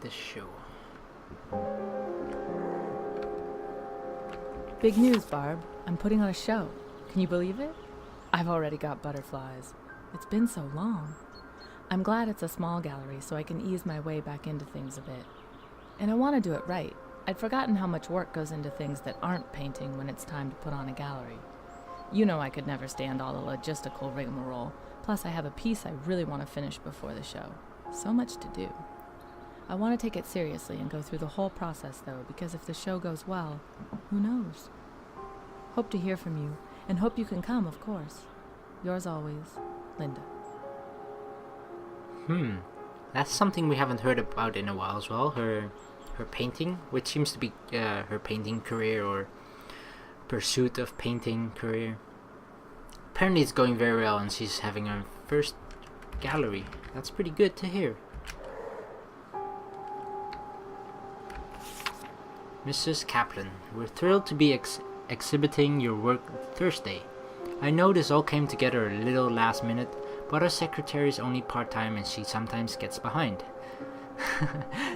this show. Big news, Barb. I'm putting on a show. Can you believe it? I've already got butterflies. It's been so long. I'm glad it's a small gallery so I can ease my way back into things a bit. And I want to do it right. I'd forgotten how much work goes into things that aren't painting when it's time to put on a gallery. You know I could never stand all the logistical rigmarole. Plus I have a piece I really want to finish before the show. So much to do. I want to take it seriously and go through the whole process though, because if the show goes well, who knows? Hope to hear from you, and hope you can come, of course. Yours always, Linda. That's something we haven't heard about in a while as well. Her painting, which seems to be her painting career or pursuit of painting career. Apparently it's going very well and she's having her first gallery. That's pretty good to hear. Mrs. Kaplan, we're thrilled to be exhibiting your work Thursday. I know this all came together a little last minute, but our secretary is only part-time and she sometimes gets behind.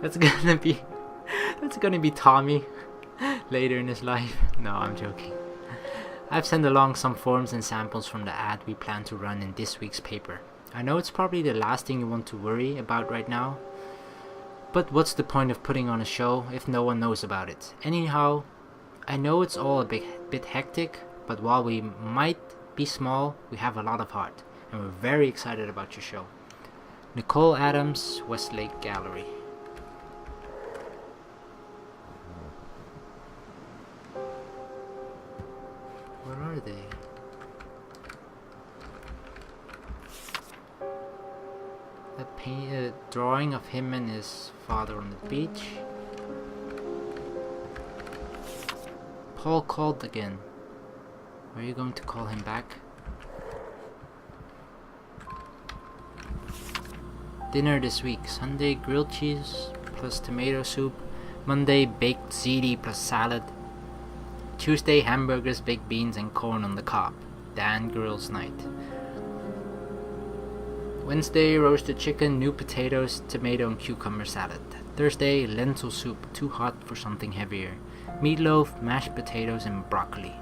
That's gonna be Tommy later in his life. No, I'm joking. I've sent along some forms and samples from the ad we plan to run in this week's paper. I know it's probably the last thing you want to worry about right now, but what's the point of putting on a show if no one knows about it? Anyhow, I know it's all a bit hectic, but while we might be small, we have a lot of heart, and we're very excited about your show. Nicole Adams, Westlake Gallery. Where are they? A drawing of him and his father on the beach. Paul called again. Are you going to call him back? Dinner this week. Sunday grilled cheese plus tomato soup. Monday baked ziti plus salad. Tuesday hamburgers, baked beans and corn on the cob. Dan Girls Night. Wednesday roasted chicken, new potatoes, tomato and cucumber salad. Thursday lentil soup, too hot for something heavier. Meatloaf, mashed potatoes and broccoli.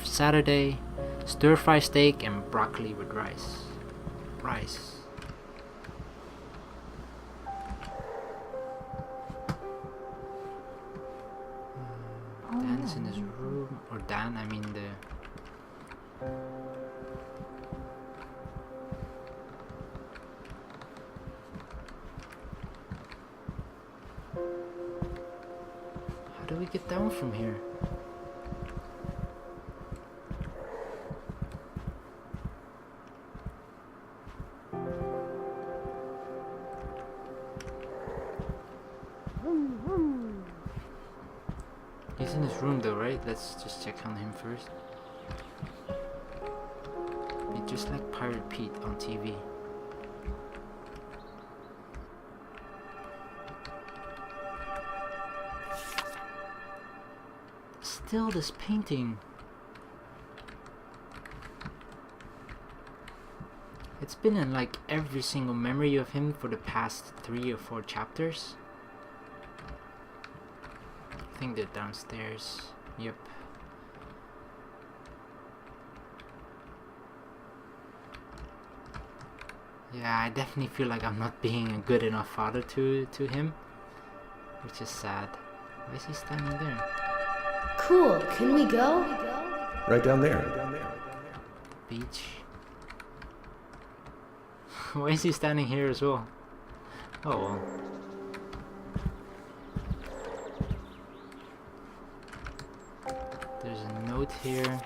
Saturday stir fry steak and broccoli with rice. Dan's in his room, or Dan, I mean the... How do we get down from here? He's in his room though, right? Let's just check on him first. He's just like Pirate Pete on TV. Still this painting. It's been in like every single memory of him for the past 3 or 4 chapters. I think they're downstairs. Yep. Yeah, I definitely feel like I'm not being a good enough father to him, which is sad. Why is he standing there? Cool, can we go? Right down there. The beach. Why is he standing here as well? Oh well. There's a note here.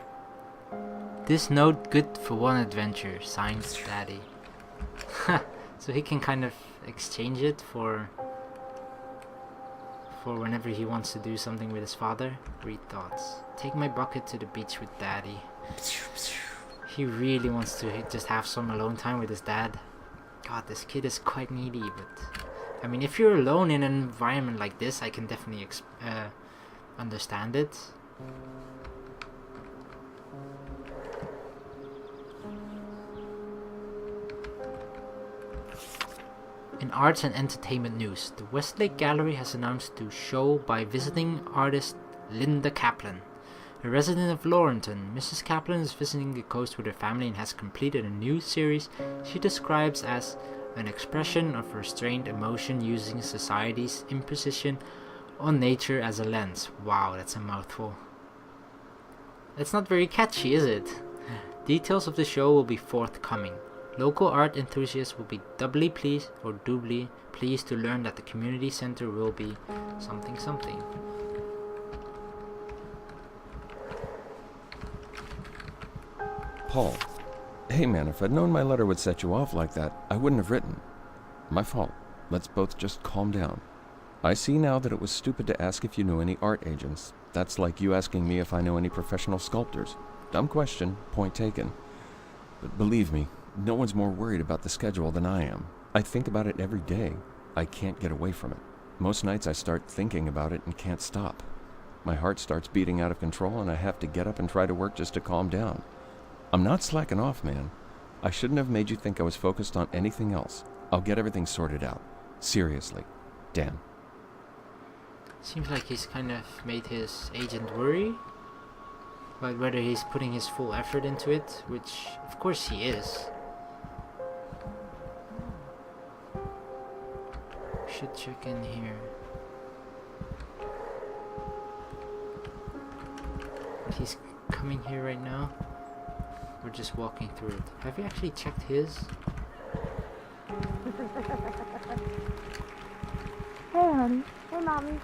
This note good for one adventure. Signed, Daddy. So he can kind of exchange it for whenever he wants to do something with his father. Read thoughts. Take my bucket to the beach with Daddy. He really wants to just have some alone time with his dad. God, this kid is quite needy, but I mean, if you're alone in an environment like this, I can definitely understand it. In arts and entertainment news, the Westlake Gallery has announced a show by visiting artist Linda Kaplan. A resident of Laurenton, Mrs. Kaplan is visiting the coast with her family and has completed a new series she describes as an expression of restrained emotion using society's imposition on nature as a lens. Wow, that's a mouthful. That's not very catchy, is it? Details of the show will be forthcoming. Local art enthusiasts will be doubly pleased to learn that the community center will be something something. Paul. Hey man, if I'd known my letter would set you off like that, I wouldn't have written. My fault. Let's both just calm down. I see now that it was stupid to ask if you knew any art agents. That's like you asking me if I know any professional sculptors. Dumb question, point taken. But believe me, no one's more worried about the schedule than I am. I think about it every day. I can't get away from it. Most nights I start thinking about it and can't stop. My heart starts beating out of control and I have to get up and try to work just to calm down. I'm not slacking off, man. I shouldn't have made you think I was focused on anything else. I'll get everything sorted out. Seriously. Dan. Seems like he's kind of made his agent worry about whether he's putting his full effort into it, which of course he is. Should check in here. But he's coming here right now. We're just walking through it. Have you actually checked his? Hey, honey. Hey, mommy.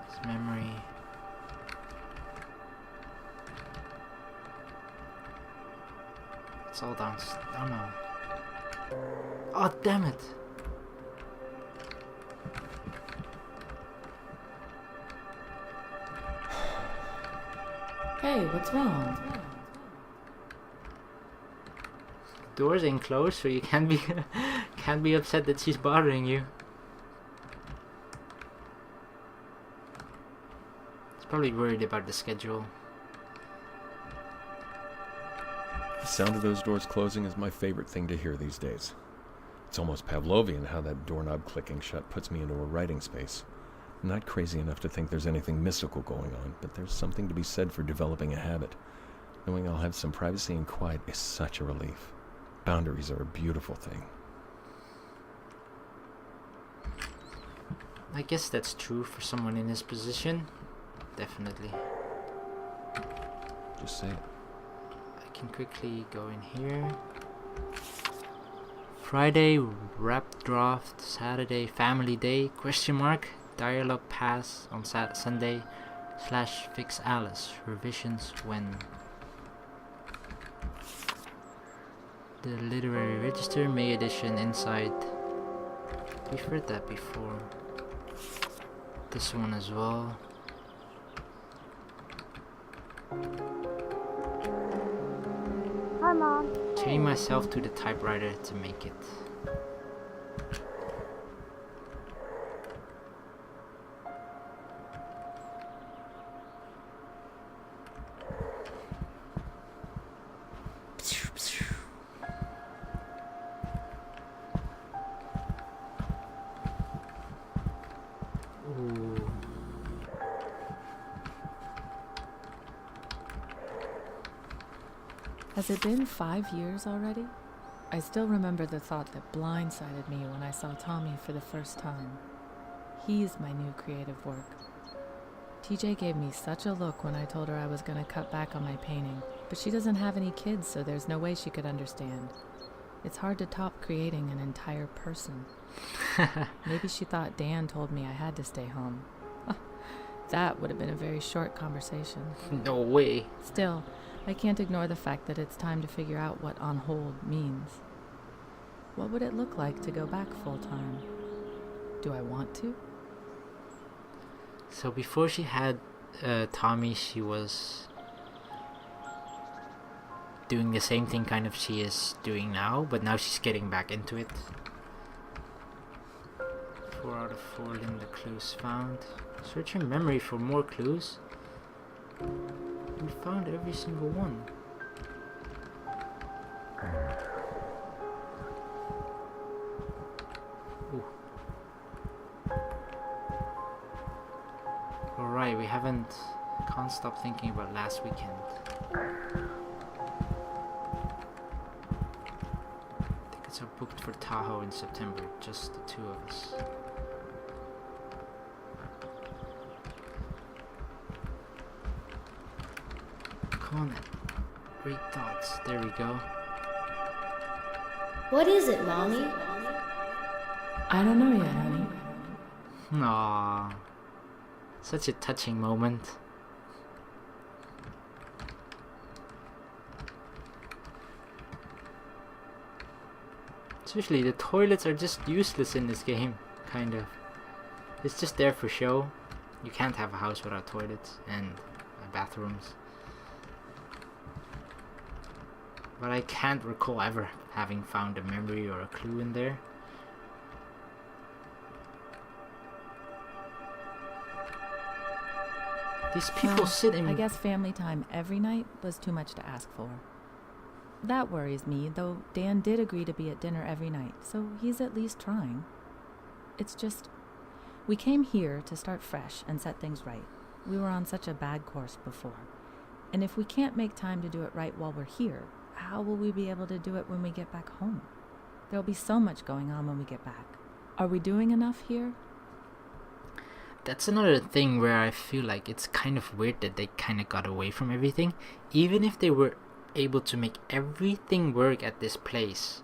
His memory. It's all down. Oh no. Oh damn it! Hey, what's wrong? Doors ain't closed, so you can't be upset that she's bothering you. He's probably worried about the schedule. The sound of those doors closing is my favorite thing to hear these days. It's almost Pavlovian how that doorknob clicking shut puts me into a writing space. I'm not crazy enough to think there's anything mystical going on, but there's something to be said for developing a habit. Knowing I'll have some privacy and quiet is such a relief. Boundaries are a beautiful thing. I guess that's true for someone in his position. Definitely. Just say it. I can quickly go in here. Friday, wrap draft. Saturday, family day, question mark. Dialogue pass on Sunday / fix Alice. Revisions when. The literary register, May edition, inside. We've read that before. This one as well. Hi, Mom. Chain myself to the typewriter to make it. Ooh. Has it been 5 years already? I still remember the thought that blindsided me when I saw Tommy for the first time. He's my new creative work. TJ gave me such a look when I told her I was going to cut back on my painting, but she doesn't have any kids, so there's no way she could understand. It's hard to top creating an entire person. Maybe she thought Dan told me I had to stay home. That would have been a very short conversation. No way. Still, I can't ignore the fact that it's time to figure out what on hold means. What would it look like to go back full-time? Do I want to? So before she had Tommy, she was doing the same thing kind of she is doing now, but now she's getting back into it. 4 out of 4 Linda clues found. Search your memory for more clues. We found every single one. can't stop thinking about last weekend. Tickets are booked for Tahoe in September, just the two of us. Come on then. Great thoughts. There we go. What is it, Mommy? I don't know yet, honey. Aww. Such a touching moment. Seriously, the toilets are just useless in this game, kind of. It's just there for show. You can't have a house without toilets and bathrooms. But I can't recall ever having found a memory or a clue in there. These people sit in... I guess family time every night was too much to ask for. That worries me, though Dan did agree to be at dinner every night, so he's at least trying. It's just, we came here to start fresh and set things right. We were on such a bad course before. And if we can't make time to do it right while we're here, how will we be able to do it when we get back home? There'll be so much going on when we get back. Are we doing enough here? That's another thing where I feel like it's kind of weird that they kind of got away from everything. Even if they were able to make everything work at this place,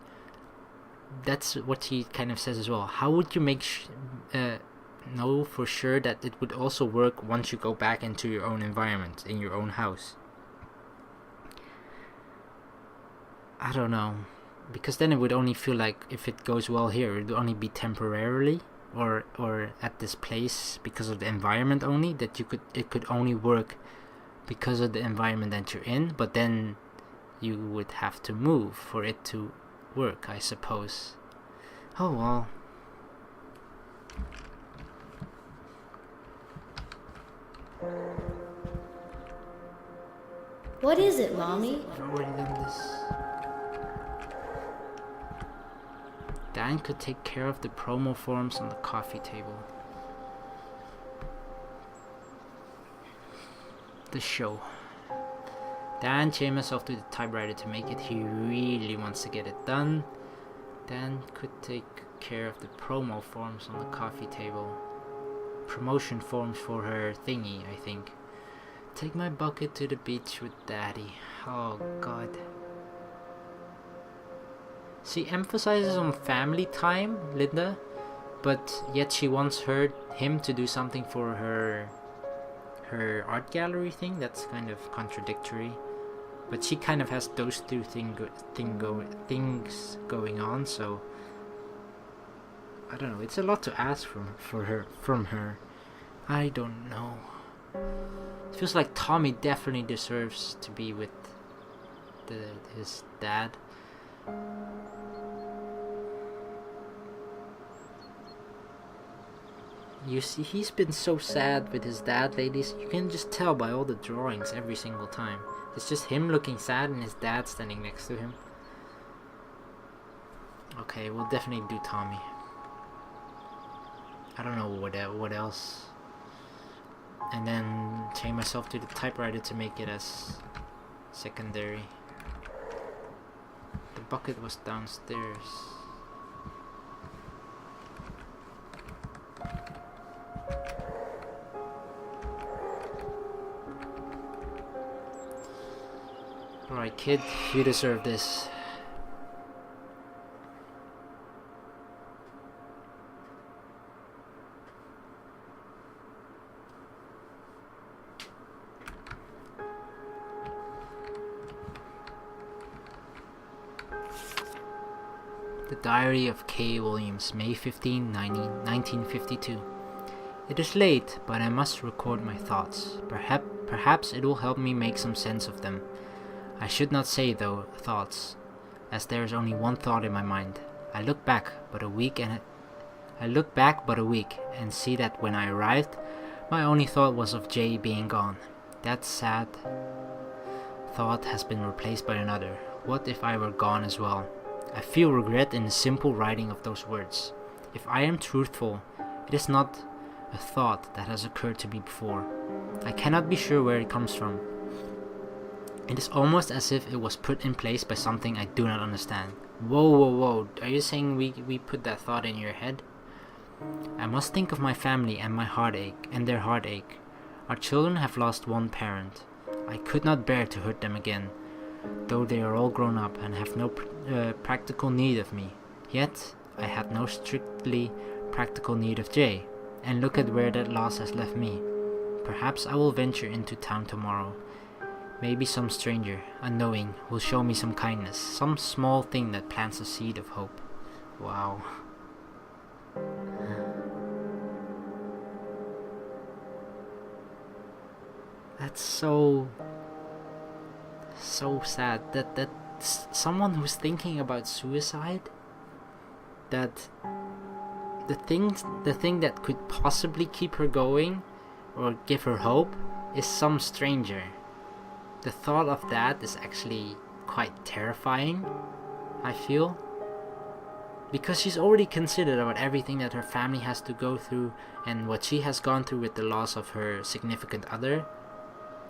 that's what he kind of says as well. How would you know for sure that it would also work once you go back into your own environment, in your own house? I don't know. Because then it would only feel like if it goes well here, it would only be temporarily. Or at this place because of the environment only, that it could only work because of the environment that you're in, but then you would have to move for it to work, I suppose. Oh well. What is it, Mommy? I've already done this. Dan could take care of the promo forms on the coffee table. The show. Dan chained himself to the typewriter to make it. He really wants to get it done. Dan could take care of the promo forms on the coffee table. Promotion forms for her thingy, I think. Take my bucket to the beach with Daddy. Oh God. She emphasizes on family time, Linda, but yet she wants him to do something for her art gallery thing. That's kind of contradictory. But she kind of has those two things going on, so I don't know. It's a lot to ask from her. I don't know. It feels like Tommy definitely deserves to be with his dad. You see, he's been so sad with his dad lately. You can just tell by all the drawings every single time. It's just him looking sad and his dad standing next to him. Okay, we'll definitely do Tommy. I don't know what else. And then chain myself to the typewriter to make it as secondary. The bucket was downstairs. Alright, kid, you deserve this. The Diary of K. Williams, May 15, 1952. It is late, but I must record my thoughts. Perhaps it will help me make some sense of them. I should not say, though, thoughts, as there is only one thought in my mind. I look back but a week and see that when I arrived, my only thought was of Jay being gone. That sad thought has been replaced by another. What if I were gone as well? I feel regret in the simple writing of those words. If I am truthful, it is not a thought that has occurred to me before. I cannot be sure where it comes from. It is almost as if it was put in place by something I do not understand. Whoa. Are you saying we put that thought in your head? I must think of my family and my heartache, and their heartache. Our children have lost one parent. I could not bear to hurt them again, though they are all grown up and have no practical need of me. Yet, I had no strictly practical need of Jay, and look at where that loss has left me. Perhaps I will venture into town tomorrow. Maybe some stranger, unknowing, will show me some kindness, some small thing that plants a seed of hope. Wow. That's so sad that someone who's thinking about suicide, that the thing that could possibly keep her going or give her hope is some stranger. The thought of that is actually quite terrifying, I feel, because she's already considered about everything that her family has to go through and what she has gone through with the loss of her significant other,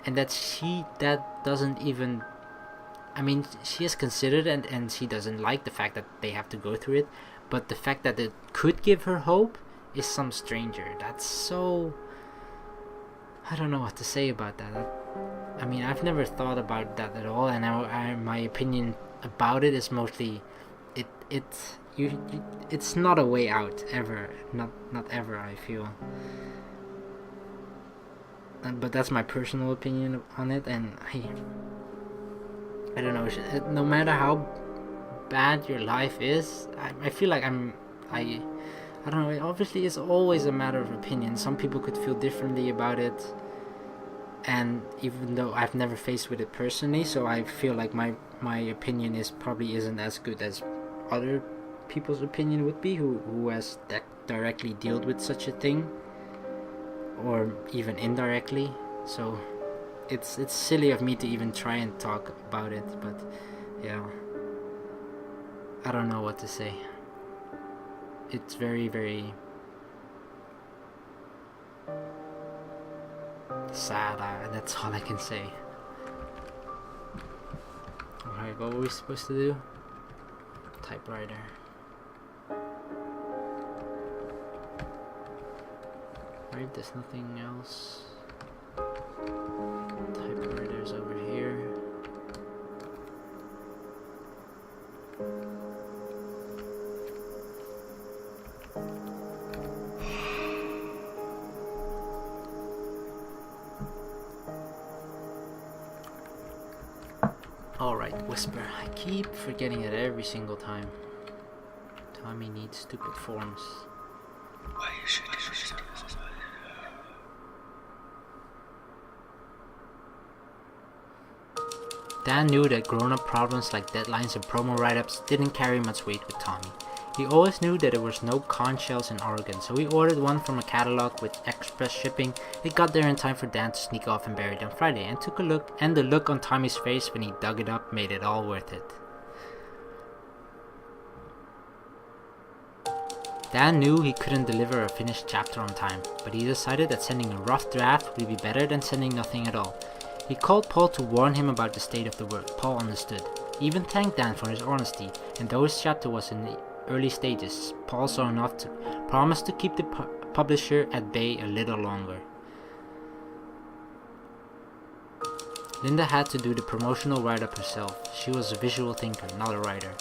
and that doesn't even, I mean, she has considered and she doesn't like the fact that they have to go through it, but the fact that it could give her hope is some stranger. That's so, I don't know what to say about that. I mean, I've never thought about that at all, and my opinion about it is mostly, it's not a way out ever, not ever. I feel, but that's my personal opinion on it, and I don't know. No matter how bad your life is, I feel like I don't know. Obviously, it's always a matter of opinion. Some people could feel differently about it. And even though I've never faced with it personally, so I feel like my opinion probably isn't as good as other people's opinion would be who has directly dealt with such a thing, or even indirectly. So it's silly of me to even try and talk about it, but yeah, I don't know what to say. It's very, very sad, that's all I can say. Alright, what were we supposed to do? Typewriter. Right, there's nothing else. Typewriter's over here. Alright, whisper. I keep forgetting it every single time. Tommy needs stupid forms. Dan knew that grown-up problems like deadlines and promo write-ups didn't carry much weight with Tommy. He always knew that there was no conch shells in Oregon, so he ordered one from a catalog with express shipping. It got there in time for Dan to sneak off and bury it on Friday, and took a look, and the look on Tommy's face when he dug it up made it all worth it. Dan knew he couldn't deliver a finished chapter on time, but he decided that sending a rough draft would be better than sending nothing at all. He called Paul to warn him about the state of the work. Paul understood. He even thanked Dan for his honesty, and though his chapter was in the early stages, Paul saw enough to promise to keep the publisher at bay a little longer. Linda had to do the promotional write-up herself. She was a visual thinker, not a writer.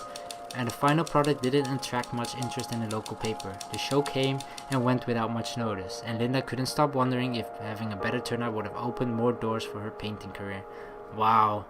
And the final product didn't attract much interest in the local paper. The show came and went without much notice, and Linda couldn't stop wondering if having a better turnout would have opened more doors for her painting career. Wow.